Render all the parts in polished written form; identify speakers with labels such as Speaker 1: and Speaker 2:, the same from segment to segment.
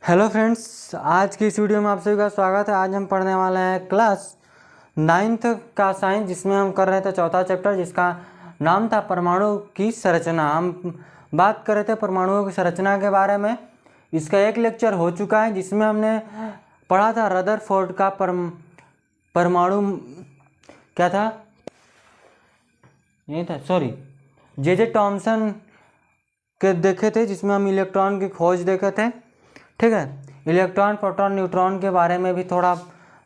Speaker 1: Hello friends, आज की इस वीडियो में आप सभी का स्वागत है। आज हम पढ़ने वाले हैं क्लास 9th का साइंस, जिसमें हम कर रहे थे चौथा चैप्टर जिसका नाम था परमाणु की संरचना। हम बात कर रहे थे परमाणुओं की संरचना के बारे में। इसका एक लेक्चर हो चुका है जिसमें हमने पढ़ा था रदरफोर्ड का परमाणु क्या था, नहीं था सॉरी, जे टॉमसन के देखे थे, जिसमें हम इलेक्ट्रॉन की खोज देखे थे। ठीक है, इलेक्ट्रॉन, प्रोटॉन, न्यूट्रॉन के बारे में भी थोड़ा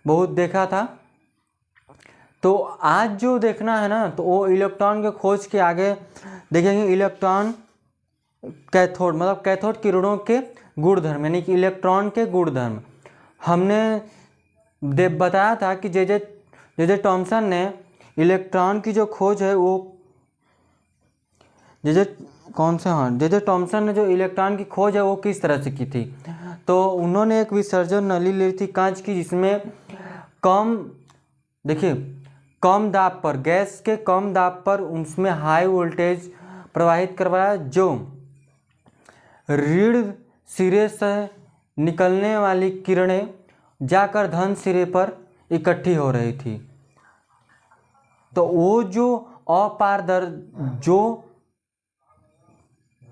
Speaker 1: बहुत देखा था। तो आज जो देखना है ना, तो वो इलेक्ट्रॉन के खोज के आगे देखेंगे इलेक्ट्रॉन कैथोड, मतलब कैथोड किरणों के गुणधर्म, यानी कि इलेक्ट्रॉन के गुणधर्म। हमने बताया था कि जे टॉमसन ने इलेक्ट्रॉन की जो खोज है वो जे टॉमसन ने जो इलेक्ट्रॉन की खोज है वो किस तरह से की थी। तो उन्होंने एक विसर्जन नली ली थी कांच की, जिसमें कम दाब पर, गैस के कम दाब पर उसमें हाई वोल्टेज प्रवाहित करवाया, जो ऋण सिरे से निकलने वाली किरणें जाकर धन सिरे पर इकट्ठी हो रही थी। तो वो जो जो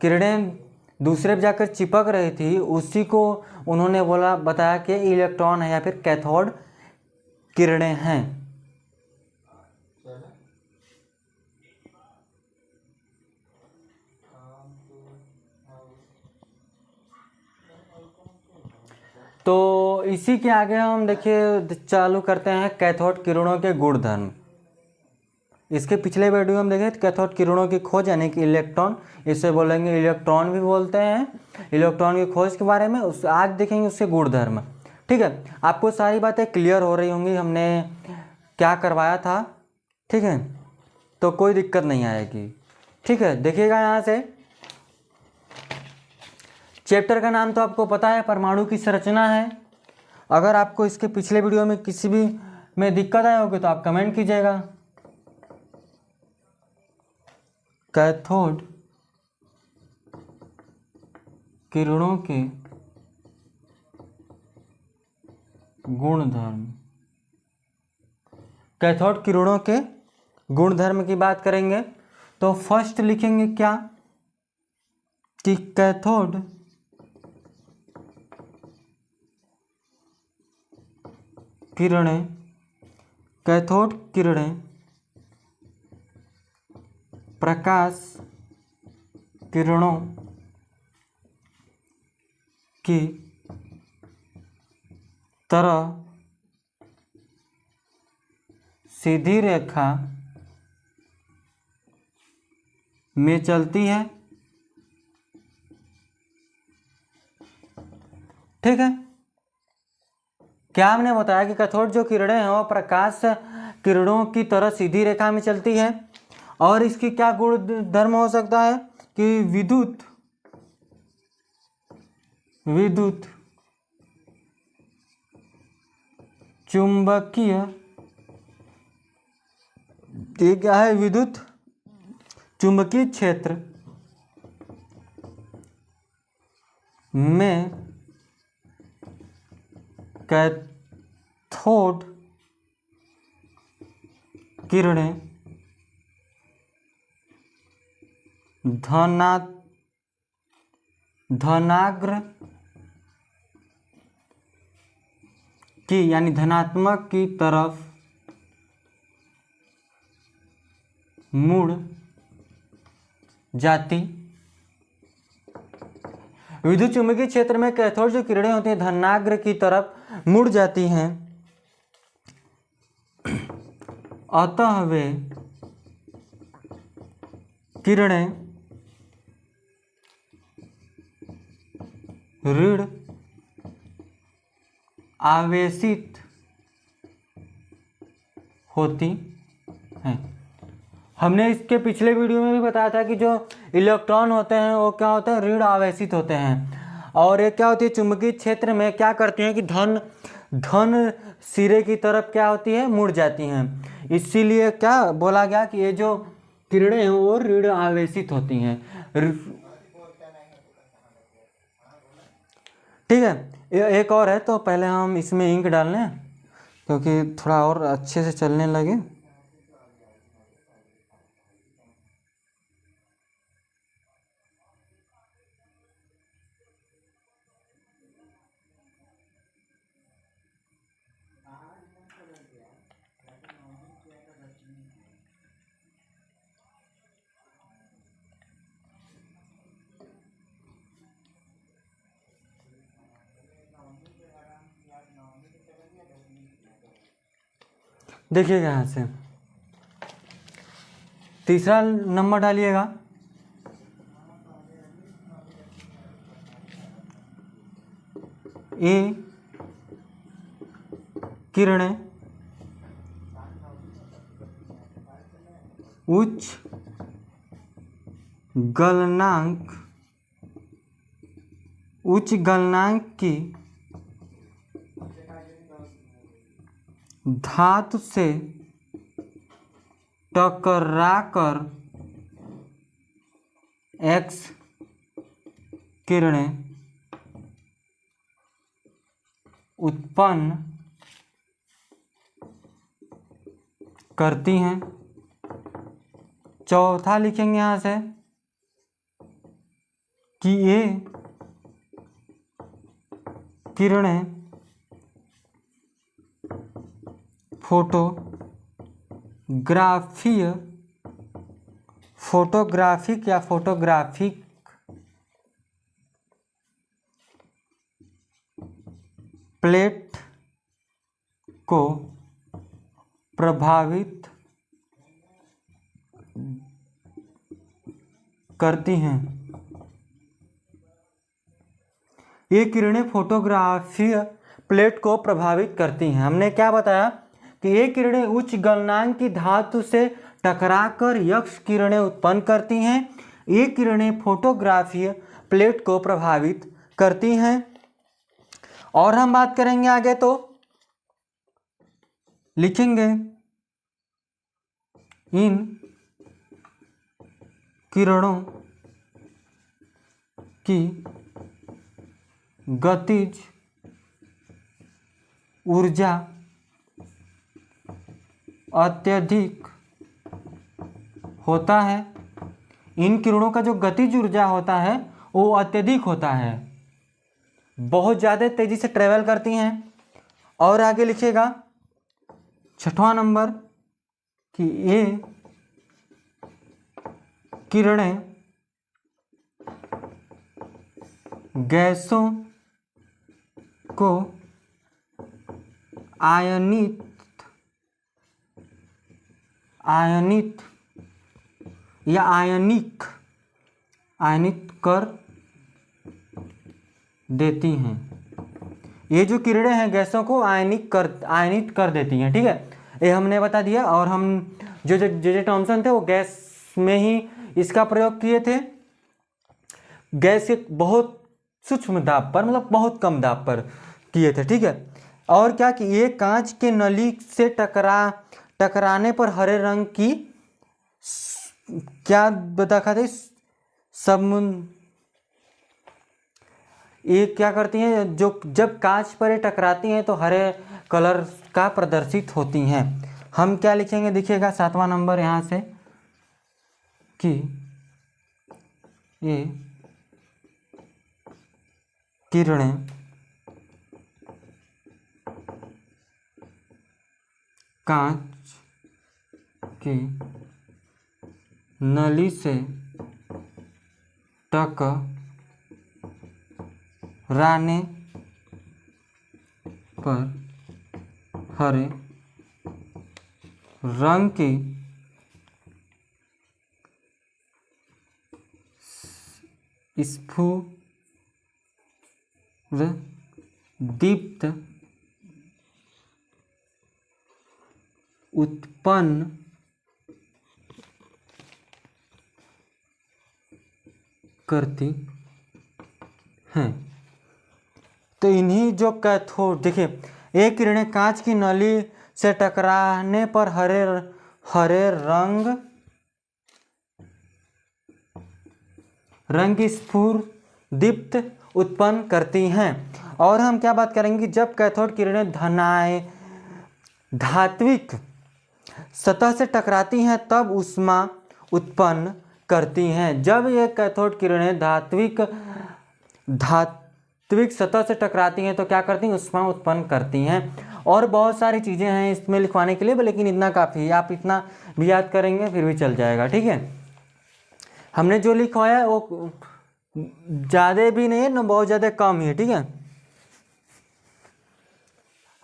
Speaker 1: किरणें दूसरे पे जाकर चिपक रही थी, उसी को उन्होंने बताया कि इलेक्ट्रॉन है या फिर कैथोड किरणें हैं। तो इसी के आगे हम देखिए चालू करते हैं कैथोड किरणों के गुणधर्म। इसके पिछले वीडियो में हम देखे कैथोड किरणों की खोज, यानी कि इलेक्ट्रॉन, इसे बोलेंगे इलेक्ट्रॉन भी बोलते हैं, इलेक्ट्रॉन की खोज के बारे में। आज देखेंगे उसके गुणधर्म। ठीक है, आपको सारी बातें क्लियर हो रही होंगी हमने क्या करवाया था। ठीक है, तो कोई दिक्कत नहीं आएगी। ठीक है, देखिएगा यहाँ से चैप्टर का नाम तो आपको पता है, परमाणु की संरचना है। अगर आपको इसके पिछले वीडियो में किसी भी में दिक्कत आई होगी तो आप कमेंट कीजिएगा। कैथोड किरणों के गुणधर्म, कैथोड किरणों के गुणधर्म की बात करेंगे तो फर्स्ट लिखेंगे क्या कि कैथोड किरणें प्रकाश किरणों की तरह सीधी रेखा में चलती है। ठीक है, क्या हमने बताया कि कैथोड जो किरणें हैं वो प्रकाश किरणों की तरह सीधी रेखा में चलती है। और इसकी क्या गुण धर्म हो सकता है कि विद्युत चुंबकीय, ये क्या है, विद्युत चुंबकीय क्षेत्र में कैथोड किरणें धनाग्र की, यानी धनात्मक की तरफ मुड़ जाती। विद्युत चुंबकीय क्षेत्र में कैथोड जो किरणें होती हैं धनाग्र की तरफ मुड़ जाती हैं, अतः वे किरणें ऋण आवेशित होती हैं। हमने इसके पिछले वीडियो में भी बताया था कि जो इलेक्ट्रॉन होते हैं वो क्या होते हैं, ऋण आवेशित होते हैं। और ये क्या होती है, चुंबकीय क्षेत्र में क्या करती हैं कि धन सिरे की तरफ क्या होती है, मुड़ जाती हैं। इसीलिए क्या बोला गया कि ये जो किरणें हैं वो ऋण आवेशित होती हैं। ठीक है, एक और है, तो पहले हम इसमें इंक डाल लें क्योंकि थोड़ा और अच्छे से चलने लगे। देखिएगा यहाँ से तीसरा नंबर डालिएगा। ये किरणें उच्च गलनांक की धातु से टकराकर एक्स किरणें उत्पन्न करती हैं। चौथा लिखेंगे यहाँ से कि ये किरणें फोटोग्राफिक या फोटोग्राफिक प्लेट को प्रभावित करती हैं। ये किरणें फोटोग्राफी प्लेट को प्रभावित करती हैं। हमने क्या बताया कि ये किरणें उच्च गलनांक की धातु से टकराकर यक्ष किरणें उत्पन्न करती हैं। ये किरणें फोटोग्राफी प्लेट को प्रभावित करती हैं। और हम बात करेंगे आगे तो लिखेंगे इन किरणों की गतिज ऊर्जा अत्यधिक होता है। इन किरणों का जो गतिज ऊर्जा होता है वो अत्यधिक होता है, बहुत ज़्यादा तेजी से ट्रेवल करती हैं। और आगे लिखिएगा छठवां नंबर कि ये किरणें गैसों को आयनित या आयनिक कर देती हैं। ये जो किरणें हैं गैसों को आयनित कर देती हैं। ठीक है, ये हमने बता दिया। और हम जो जे थॉमसन थे वो गैस में ही इसका प्रयोग किए थे। गैस के बहुत सूक्ष्म दाब पर, मतलब बहुत कम दाब पर किए थे। ठीक है, और क्या कि ये कांच के नली से टकराने पर हरे रंग की क्या देखा थे ये क्या करती हैं, जो जब कांच पर ये टकराती हैं तो हरे कलर का प्रदर्शित होती हैं। हम क्या लिखेंगे देखिएगा सातवां नंबर यहाँ से कि ये किरणें कांच की नली से टकराने पर हरे रंग की स्फुरदीप्त उत्पन्न करती हैं। तो इन्हीं जो कैथोड, देखिए ये किरणें कांच की नली से टकराने पर हरे रंग की स्फुरदीप्त उत्पन्न करती हैं। और हम क्या बात करेंगे कि जब कैथोड किरणें धात्विक सतह से टकराती हैं तब ऊष्मा उत्पन्न करती हैं। जब ये कैथोड किरणें धात्विक सतह से टकराती हैं तो क्या करती हैं, ऊष्मा उत्पन्न करती हैं। और बहुत सारी चीज़ें हैं इसमें लिखवाने के लिए, लेकिन इतना काफ़ी है, आप इतना भी याद करेंगे फिर भी चल जाएगा। ठीक है, हमने जो लिखवाया है वो ज़्यादा भी नहीं है ना बहुत ज़्यादा कम ही है। ठीक है,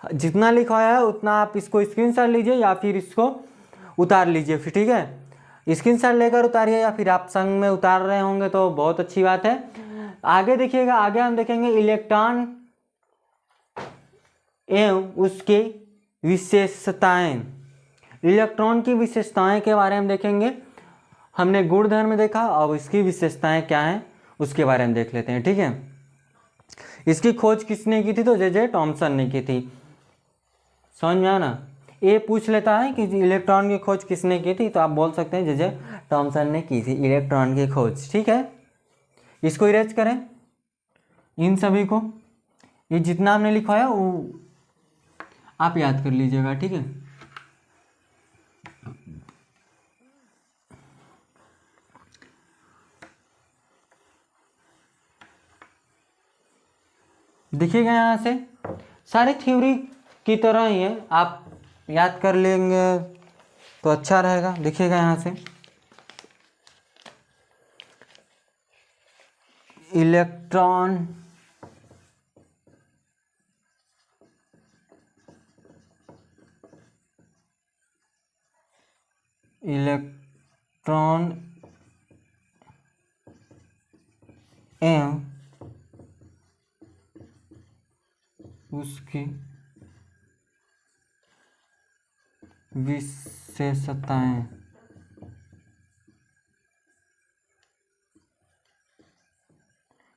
Speaker 1: जितना लिखवाया है उतना आप इसको स्क्रीनशॉट लीजिए या फिर इसको उतार लीजिए फिर। ठीक है, स्क्रीनशॉट लेकर उतारिए या फिर आप संग में उतार रहे होंगे तो बहुत अच्छी बात है। आगे देखिएगा, आगे हम देखेंगे इलेक्ट्रॉन एवं उसके विशेषताएं। इलेक्ट्रॉन की विशेषताएं के बारे में देखेंगे। हमने गुणधर्म देखा, अब इसकी विशेषताएं क्या हैं उसके बारे में देख लेते हैं। ठीक है, इसकी खोज किसने की थी, तो जे टॉमसन ने की थी। समझ में आया ना, ये पूछ लेता है कि इलेक्ट्रॉन की खोज किसने की थी तो आप बोल सकते हैं जे टॉमसन ने की थी इलेक्ट्रॉन की खोज। ठीक है, इसको इरेज करें, इन सभी को, ये जितना हमने लिखवाया वो आप याद कर लीजिएगा। ठीक है, देखिएगा यहाँ से सारी थ्योरी की तरह ही है, आप याद कर लेंगे तो अच्छा रहेगा। देखिएगा यहाँ से इलेक्ट्रॉन एवं उसकी विशेषताएं।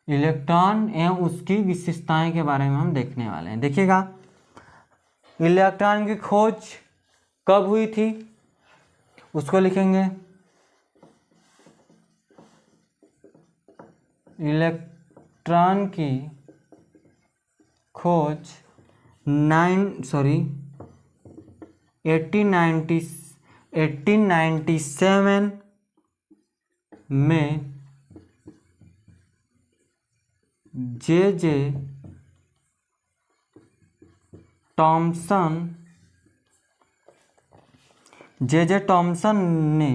Speaker 1: इलेक्ट्रॉन एवं उसकी विशेषताएं के बारे में हम देखने वाले हैं। देखिएगा, इलेक्ट्रॉन की खोज कब हुई थी उसको लिखेंगे, इलेक्ट्रॉन की खोज 1897 में जे टॉमसन ने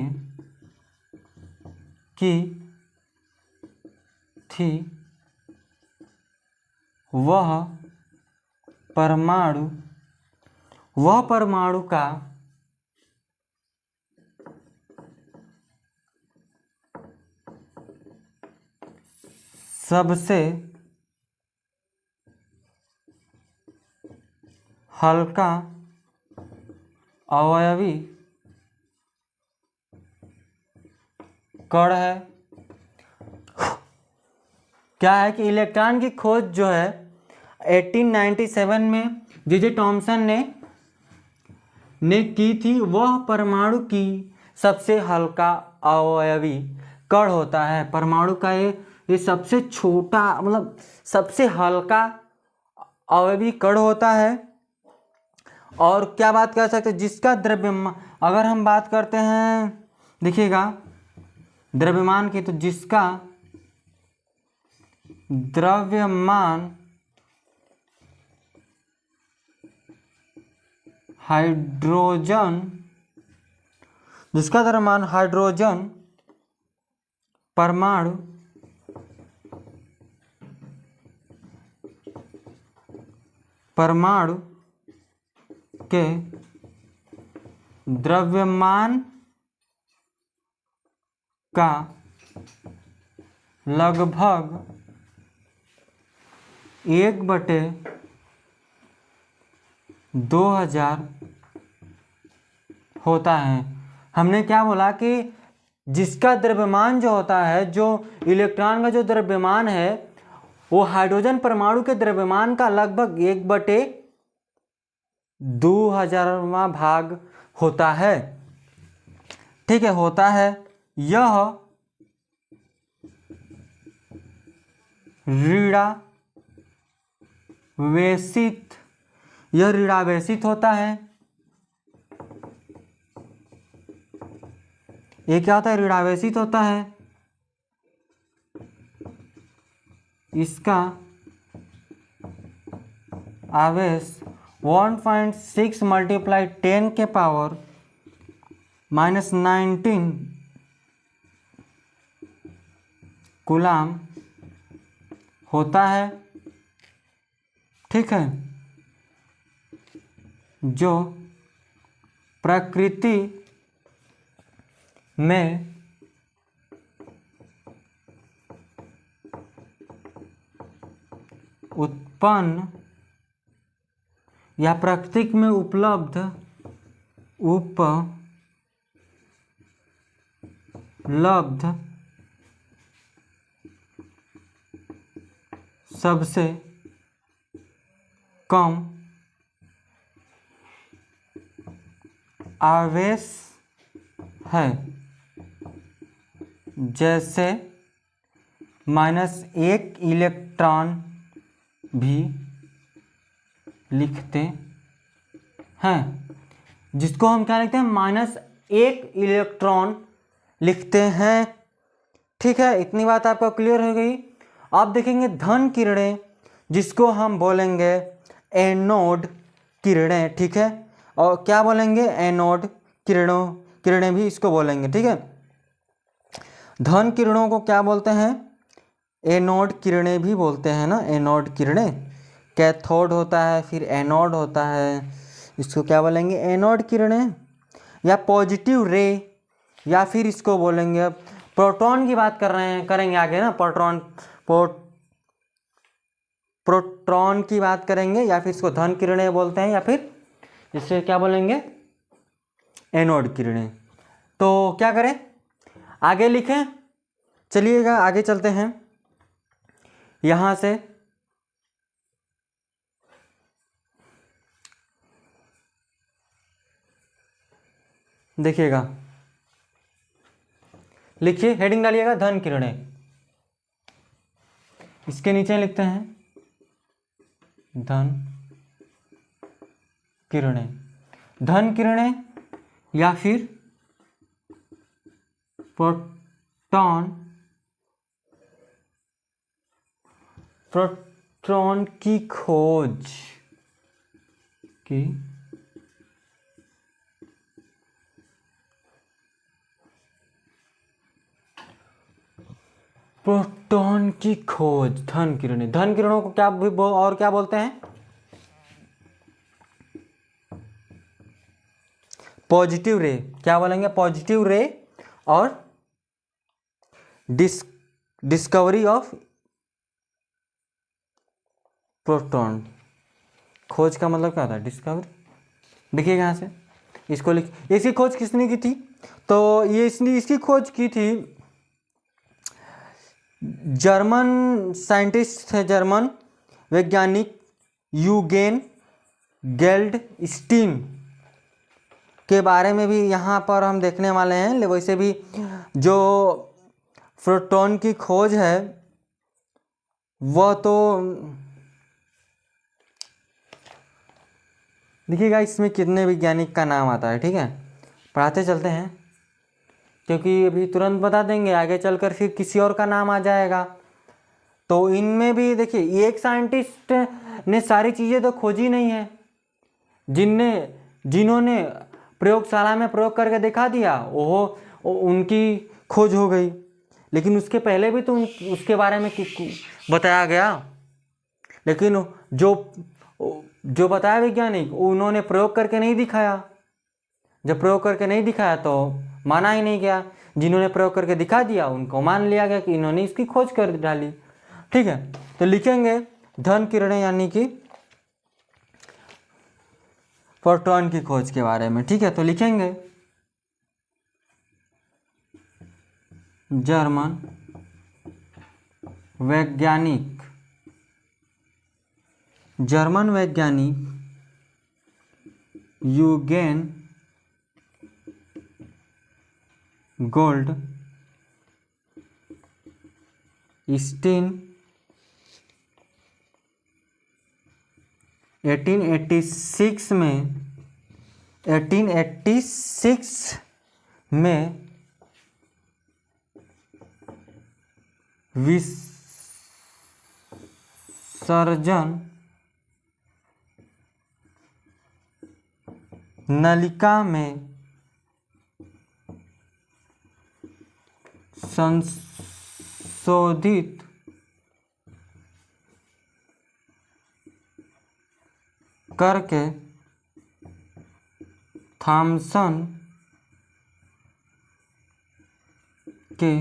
Speaker 1: की थी। वह परमाणु का सबसे हल्का अवयवी कण है। क्या है कि इलेक्ट्रॉन की खोज जो है 1897 में जे टॉमसन ने की थी। वह परमाणु की सबसे हल्का अवयवी कण होता है। परमाणु का ये सबसे छोटा मतलब सबसे हल्का अवयवी कण होता है। और क्या बात कर सकते हैं, जिसका द्रव्यमान, अगर हम बात करते हैं देखिएगा द्रव्यमान की, तो जिसका द्रव्यमान हाइड्रोजन परमाणु के द्रव्यमान का लगभग 1/2000 होता है। हमने क्या बोला कि जिसका द्रव्यमान जो होता है, जो इलेक्ट्रॉन का जो द्रव्यमान है वो हाइड्रोजन परमाणु के द्रव्यमान का लगभग 1/2000वां भाग होता है। ठीक है, होता है। ऋणावेशित, यह ऋणावेशित होता है। ये क्या होता है? ऋणावेशित होता है। इसका आवेश 1.6 मल्टीप्लाई 10 के पावर -19 कूलाम होता है। ठीक है, जो प्रकृति में उत्पन्न या प्राकृतिक में उपलब्ध सबसे कम आवेश है, जैसे -1 इलेक्ट्रॉन भी लिखते हैं, जिसको हम क्या लिखते हैं? -1 इलेक्ट्रॉन लिखते हैं। ठीक है, इतनी बात आपको क्लियर हो गई। अब देखेंगे धन किरणें, जिसको हम बोलेंगे एनोड किरणें। ठीक है, और क्या बोलेंगे? एनोड किरणें भी इसको बोलेंगे। ठीक है, धन किरणों को क्या बोलते हैं? एनोड किरणें भी बोलते हैं ना, एनोड किरणें। कैथोड होता है, फिर एनोड होता है, इसको क्या बोलेंगे? एनोड किरणें। या पॉजिटिव रे, या फिर इसको बोलेंगे, प्रोटॉन की बात कर रहे हैं, करेंगे आगे ना, प्रोटॉन की बात करेंगे, या फिर इसको धन किरणें बोलते हैं, या फिर इसे क्या बोलेंगे? एनोड किरणें। तो क्या करें, आगे लिखें? चलिएगा आगे चलते हैं। यहां से देखिएगा, लिखिए, हेडिंग डालिएगा धन किरणें। इसके नीचे लिखते हैं धन किरणें। धन किरणें या फिर प्रोटॉन की खोज की प्रोटॉन की खोज, धन किरणें। धन किरणों को क्या भी और क्या बोलते हैं? पॉजिटिव रे। क्या बोलेंगे? पॉजिटिव रे। और डिस्कवरी ऑफ प्रोटॉन, खोज का मतलब क्या होता है? डिस्कवरी। देखिएगा यहाँ से, इसको लिख, इसकी खोज किसने की थी? तो ये इसकी खोज की थी जर्मन साइंटिस्ट थे, जर्मन वैज्ञानिक यूगेन गेल्डस्टीन के बारे में भी यहाँ पर हम देखने वाले हैं। वैसे भी जो प्रोटॉन की खोज है वह तो देखिएगा, इसमें कितने वैज्ञानिक का नाम आता है। ठीक है, पढ़ाते चलते हैं, क्योंकि अभी तुरंत बता देंगे, आगे चलकर फिर किसी और का नाम आ जाएगा। तो इनमें भी देखिए, एक साइंटिस्ट ने सारी चीज़ें तो खोजी नहीं है, जिन्होंने प्रयोगशाला में प्रयोग करके दिखा दिया, वो उनकी खोज हो गई। लेकिन उसके पहले भी तो उसके बारे में बताया गया, लेकिन जो बताया वैज्ञानिक, उन्होंने प्रयोग करके नहीं दिखाया। जब प्रयोग करके नहीं दिखाया तो माना ही नहीं गया। जिन्होंने प्रयोग करके दिखा दिया उनको मान लिया गया कि इन्होंने इसकी खोज कर डाली। ठीक है, तो लिखेंगे धन किरणें यानी कि प्रोटॉन की खोज के बारे में। ठीक है, तो लिखेंगे जर्मन वैज्ञानिक यूगेन गोल्ड स्टीन 1886 में 1886 में विसर्जन नलिका में संशोधित करके थॉमसन के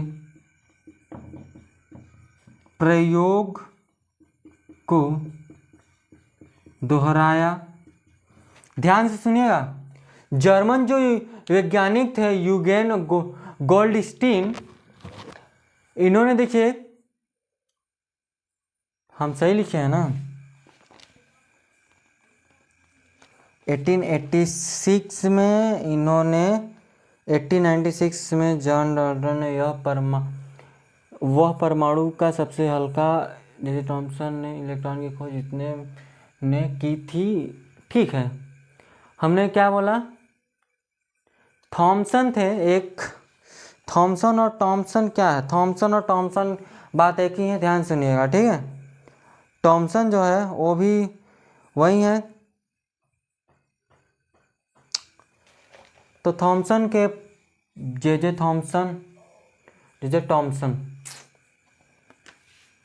Speaker 1: प्रयोग को दोहराया। ध्यान से सुनिएगा, जर्मन जो वैज्ञानिक थे यूगेन गोल्डस्टीन, इन्होंने देखिए, हम सही लिखे हैं ना, 1886 में इन्होंने 1896 में जॉन डाल्टन ने वह परमाणु का सबसे हल्का, जैसे थॉमसन ने इलेक्ट्रॉन की खोज इतने ने की थी। ठीक है, हमने क्या बोला, थॉमसन थे एक, थॉमसन और टॉमसन क्या है, थॉमसन और टॉमसन बात एक ही है, ध्यान सुनिएगा, ठीक है। टॉमसन जो है वो भी वही है, तो थॉमसन के जे टॉमसन,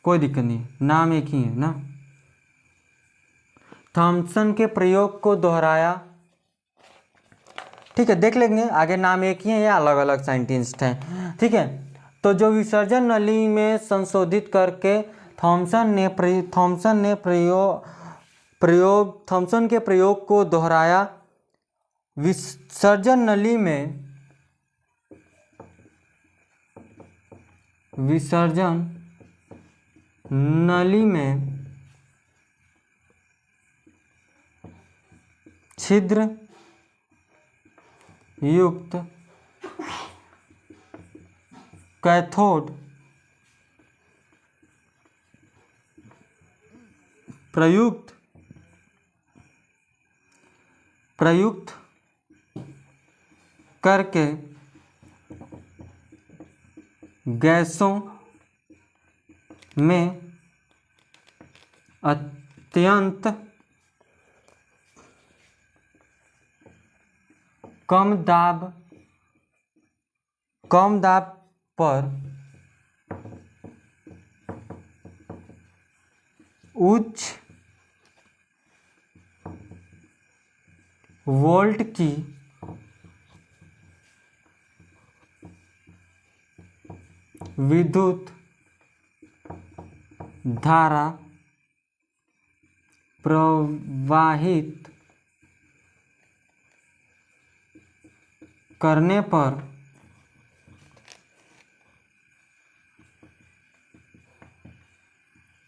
Speaker 1: कोई दिक्कत नहीं, नाम एक ही है ना। थॉमसन के प्रयोग को दोहराया, ठीक है, देख लेंगे आगे, नाम एक ही है या अलग अलग साइंटिस्ट हैं, ठीक है। तो जो विसर्जन नली में संशोधित करके थॉमसन के प्रयोग को दोहराया। विसर्जन नली में छिद्र युक्त कैथोड प्रयुक्त करके गैसों में अत्यंत कम दाब पर उच्च वोल्ट की विद्युत धारा प्रवाहित करने पर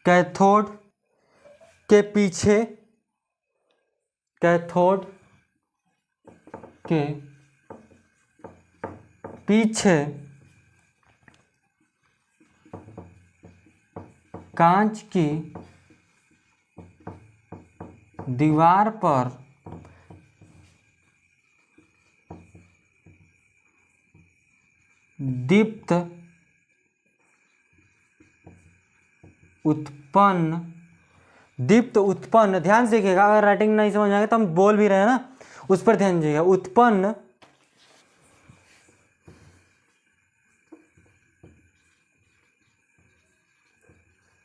Speaker 1: कैथोड के पीछे कांच की दीवार पर दीप्त उत्पन्न, ध्यान से देखिएगा, अगर राइटिंग नहीं समझ आएगा तो हम बोल भी रहे हैं ना, उस पर ध्यान दीजिएगा।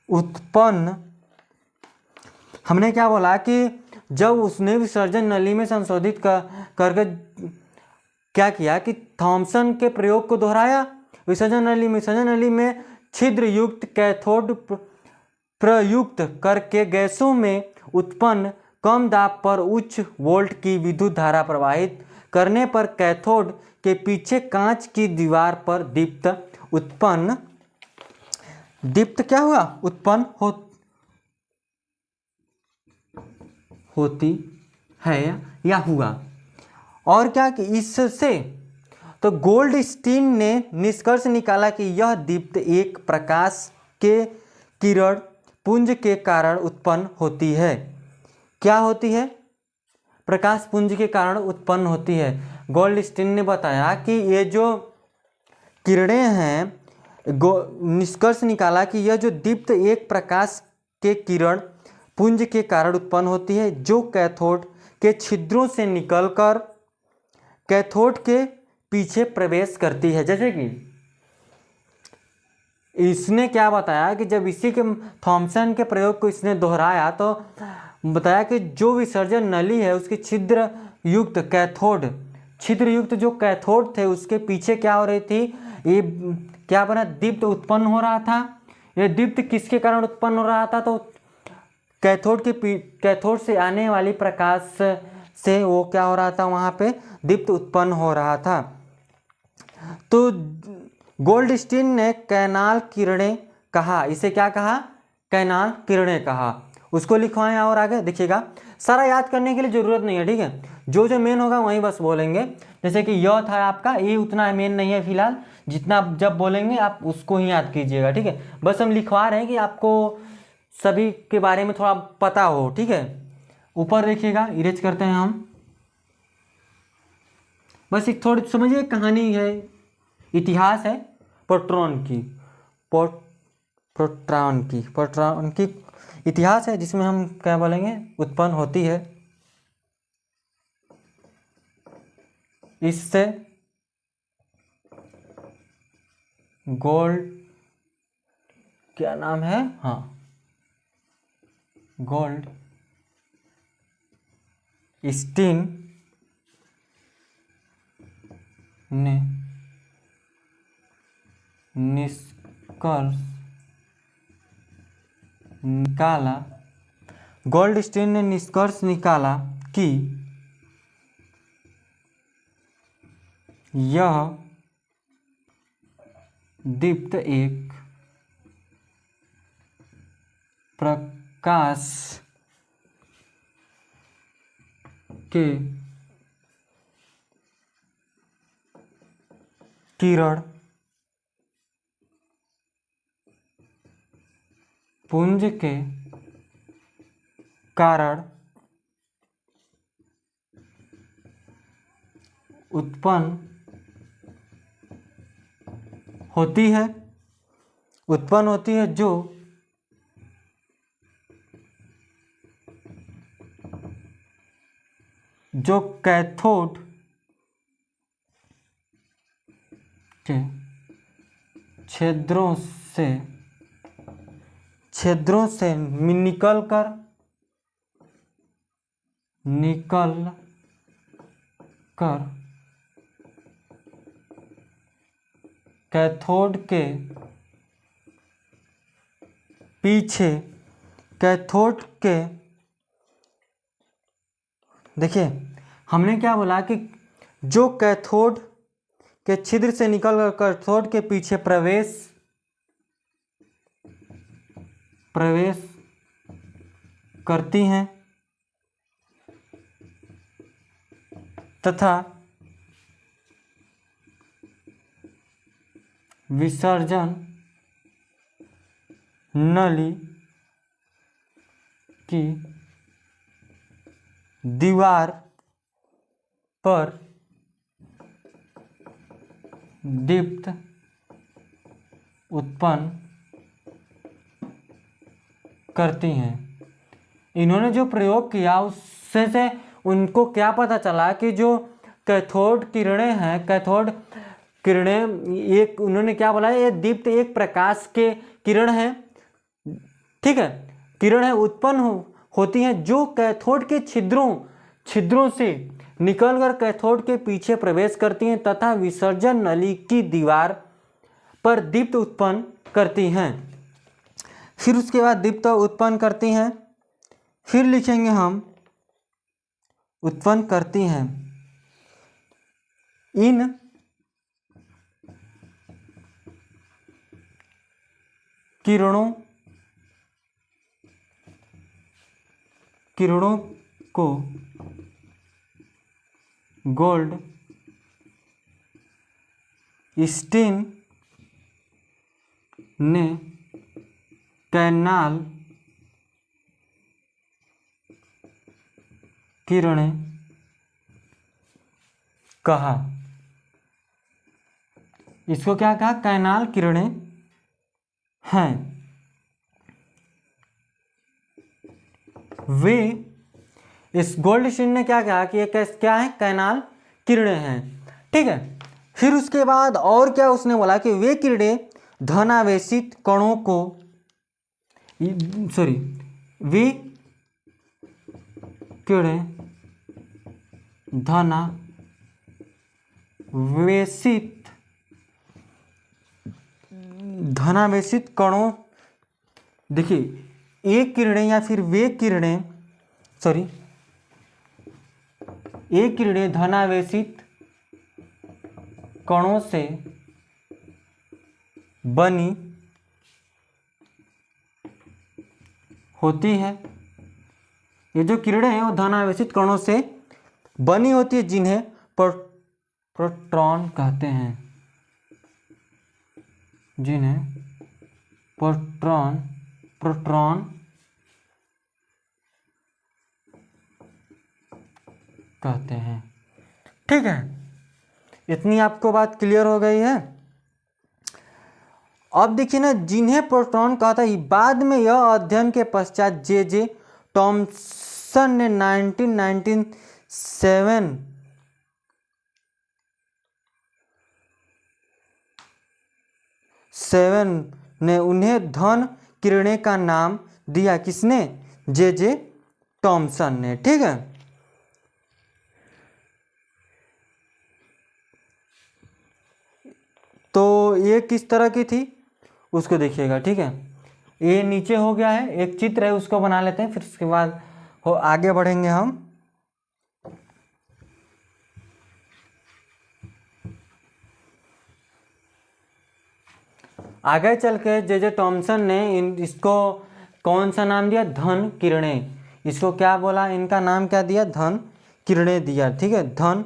Speaker 1: उत्पन्न हमने क्या बोला कि जब उसने विसर्जन नली में संशोधित करके क्या किया कि थॉमसन के प्रयोग को दोहराया। विसर्जन नली में छिद्र युक्त कैथोड प्रयुक्त करके गैसों में उत्पन्न कम दाब पर उच्च वोल्ट की विद्युत धारा प्रवाहित करने पर कैथोड के पीछे कांच की दीवार पर दीप्त क्या हुआ, उत्पन्न होती है या हुआ। और क्या कि इससे तो गोल्डस्टीन ने निष्कर्ष निकाला कि यह दीप्त एक प्रकाश के किरण पुंज के कारण उत्पन्न होती है। क्या होती है, प्रकाश पुंज के कारण उत्पन्न होती है। गोल्डस्टीन ने बताया कि ये जो किरणें हैं, निष्कर्ष निकाला कि यह जो दीप्त एक प्रकाश के किरण पुंज के कारण उत्पन्न होती है, जो कैथोड के छिद्रों से निकलकर कैथोड के पीछे प्रवेश करती है। जैसे कि इसने क्या बताया कि जब इसी के थॉमसन के प्रयोग को इसने दोहराया तो बताया कि जो विसर्जन नली है उसकी छिद्र युक्त कैथोड, छिद्र युक्त जो कैथोड थे उसके पीछे क्या हो रही थी, ये क्या बना, दीप्त उत्पन्न हो रहा था। ये दीप्त किसके कारण उत्पन्न हो रहा था, तो कैथोड से आने वाली प्रकाश से वो क्या हो रहा था, वहाँ पे दीप्त उत्पन्न हो रहा था। तो गोल्डस्टीन ने कैनाल किरणें कहा, इसे क्या कहा, कैनाल किरणें कहा। उसको लिखवाएं और आगे देखिएगा, सारा याद करने के लिए ज़रूरत नहीं है, ठीक है, जो जो मेन होगा वहीं बस बोलेंगे। जैसे कि यह था आपका, ये उतना मेन नहीं है फिलहाल, जितना जब बोलेंगे आप उसको ही याद कीजिएगा, ठीक है। बस हम लिखवा रहे हैं कि आपको सभी के बारे में थोड़ा पता हो, ठीक है। ऊपर देखिएगा, इरेज करते हैं हम, बस एक थोड़ी समझिए कहानी है, इतिहास है प्रोटॉन की, प्रोटॉन की इतिहास है, जिसमें हम क्या बोलेंगे, उत्पन्न होती है। इससे गोल्ड, क्या नाम है, हाँ, गोल्ड स्टीन ने निष्कर्ष निकाला, गोल्डस्टीन ने निष्कर्ष निकाला कि यह दीप्त एक प्रकाश के किरण पुंज के कारण उत्पन्न होती है, जो कैथोड के छिद्रों से निकल कर कैथोड के पीछे, कैथोड के, देखिए हमने क्या बोला कि जो कैथोड के छिद्र से निकलकर कैथोड के पीछे प्रवेश करती हैं तथा विसर्जन नली की दीवार पर दीप्त उत्पन्न करती हैं। इन्होंने जो प्रयोग किया उससे से उनको क्या पता चला कि जो कैथोड किरणें हैं, कैथोड किरणें, एक उन्होंने क्या बोला, ये दीप्त एक प्रकाश के किरण है, ठीक है, किरण है, उत्पन्न होती हैं जो कैथोड के छिद्रों से निकलकर कैथोड के पीछे प्रवेश करती हैं तथा विसर्जन नली की दीवार पर दीप्त उत्पन्न करती हैं। फिर उसके बाद दीप्त उत्पन्न करती हैं, फिर लिखेंगे हम उत्पन्न करती हैं इन किरणों को गोल्ड स्टीन ने कैनाल किरणें कहा। इसको क्या कहा? कैनाल किरणें हैं। वे, इस गोल्डस्टीन ने क्या कहा कि ये क्या है? कैनाल किरणें हैं। ठीक है। फिर उसके बाद और क्या उसने बोला कि वे किरणें धनावेशित कणों को, सॉरी, वे किरणें धनावेशित कणों, देखिए एक किरणें या फिर वे किरणें, सॉरी, एक किरणें धनावेशित कणों से बनी होती है। ये जो किरणें हैं वो धनावेशित कणों से बनी होती है, जिन्हें प्रोटॉन कहते हैं, जिन्हें प्रोटॉन कहते हैं। ठीक है, इतनी आपको बात क्लियर हो गई है। अब देखिए ना, जिन्हें प्रोटॉन कहता है, बाद में यह अध्ययन के पश्चात जे टॉमसन ने 1997 ने उन्हें धन किरणें का नाम दिया। किसने? जे टॉमसन ने। ठीक है। तो ये किस तरह की थी उसको देखिएगा। ठीक है, ये नीचे हो गया है, एक चित्र है, उसको बना लेते हैं, फिर उसके बाद आगे बढ़ेंगे हम। आगे चल के जे टॉमसन ने इसको कौन सा नाम दिया? धन किरणें। इसको क्या बोला? इनका नाम क्या दिया? धन किरणें दिया। ठीक है, धन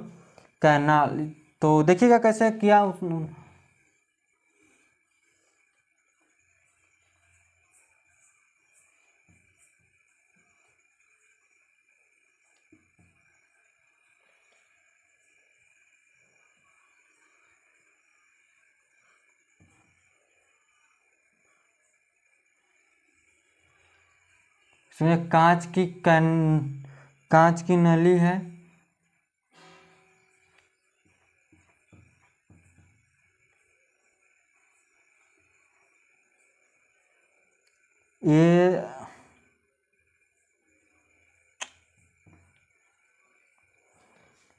Speaker 1: कैनाल। तो देखिएगा कैसे किया उसने। इसमें कांच की नली है,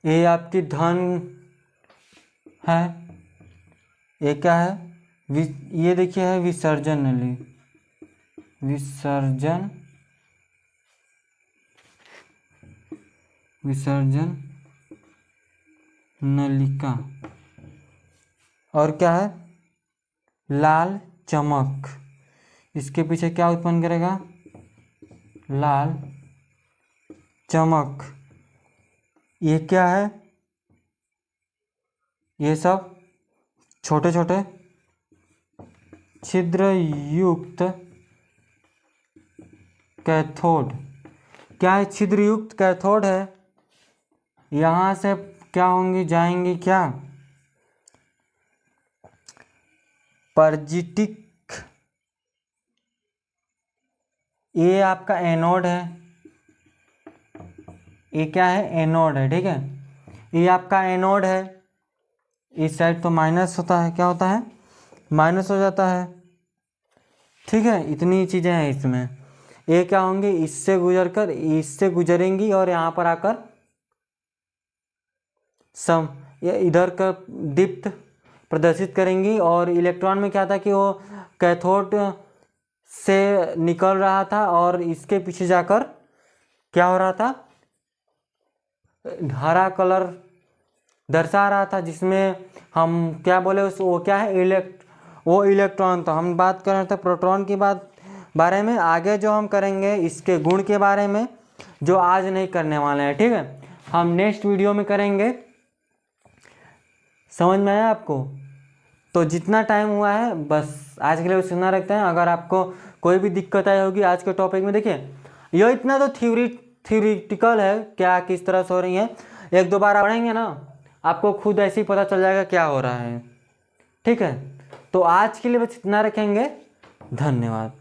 Speaker 1: ये आपकी धन है। ये क्या है? ये देखिए है विसर्जन नली, विसर्जन नलिका। और क्या है? लाल चमक। इसके पीछे क्या उत्पन्न करेगा? लाल चमक। ये क्या है? ये सब छोटे छोटे छिद्र युक्त कैथोड। क्या है? छिद्र युक्त कैथोड है। यहाँ से क्या होंगी? जाएंगी क्या? पर्जिटिक। ये आपका एनोड है। ये क्या है? एनोड है। ठीक है, ये आपका एनोड है। इस साइड तो माइनस होता है, क्या होता है? माइनस हो जाता है। ठीक है, इतनी चीज़ें हैं इसमें। ये क्या होंगी? इससे गुजरकर इससे गुजरेंगी और यहाँ पर आकर ये इधर का दीप्त प्रदर्शित करेंगी। और इलेक्ट्रॉन में क्या था कि वो कैथोड से निकल रहा था और इसके पीछे जाकर क्या हो रहा था? हरा कलर दर्शा रहा था, जिसमें हम क्या बोले वो क्या है? वो इलेक्ट्रॉन था। हम बात कर रहे थे प्रोटॉन की बारे में। आगे जो हम करेंगे इसके गुण के बारे में, जो आज नहीं करने वाले हैं। ठीक है, हम नेक्स्ट वीडियो में करेंगे। समझ में आया आपको? तो जितना टाइम हुआ है बस आज के लिए बस इतना रखते हैं। अगर आपको कोई भी दिक्कत आई होगी आज के टॉपिक में, देखिए ये इतना तो थ्योरेटिकल है, क्या किस तरह से हो रही है, एक दो बार पढ़ेंगे ना आपको खुद ऐसे ही पता चल जाएगा क्या हो रहा है। ठीक है, तो आज के लिए बस इतना रखेंगे। धन्यवाद।